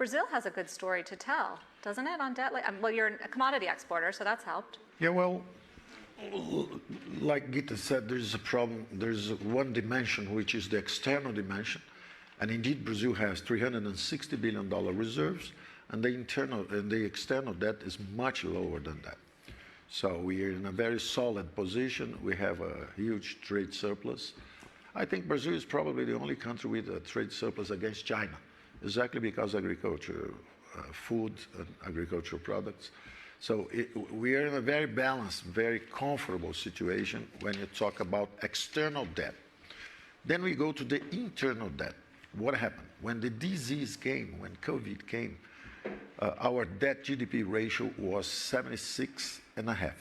Brazil has a good story to tell, doesn't it, on debt? Well, you're a commodity exporter, so that's helped. Yeah, well, like Gita said, there's a problem. There's one dimension, which is the external dimension. And indeed, Brazil has $360 billion reserves, and the external debt is much lower than that. So we are in a very solid position. We have a huge trade surplus. I think Brazil is probably the only country with a trade surplus against China, exactly because agriculture, food and agricultural products. So we are in a very balanced, very comfortable situation when you talk about external debt. Then we go to the internal debt. What happened? When the disease came, when COVID came, our debt GDP ratio was 76.5.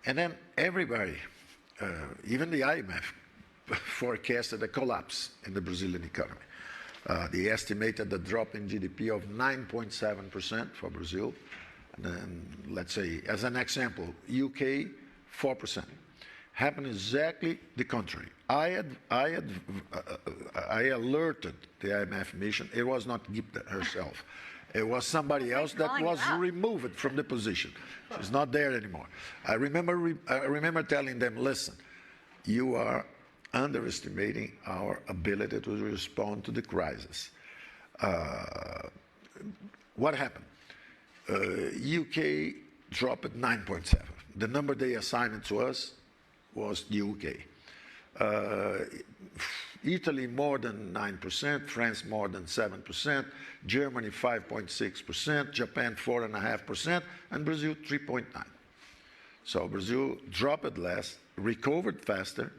And then everybody, even the IMF, forecasted a collapse in the Brazilian economy. They estimated a drop in GDP of 9.7% for Brazil. And then, let's say, as an example, UK, 4%. Happened exactly the contrary. I alerted the IMF mission. It was not Gita herself. It was somebody else that was removed from the position. She's not there anymore. I remember telling them, listen, you are underestimating our ability to respond to the crisis. What happened? UK dropped at 9.7. The number they assigned to us was the UK. Italy more than 9%, France more than 7%, Germany 5.6%, Japan 4.5%, and Brazil 3.9%. So Brazil dropped less, recovered faster,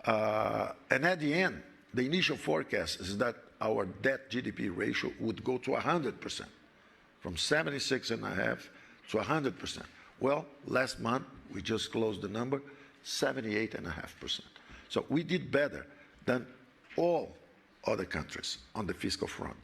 and at the end, the initial forecast is that our debt GDP ratio would go to 100%, from 76.5 to 100%. Well, last month, we just closed the number, 78.5%. So we did better than all other countries on the fiscal front.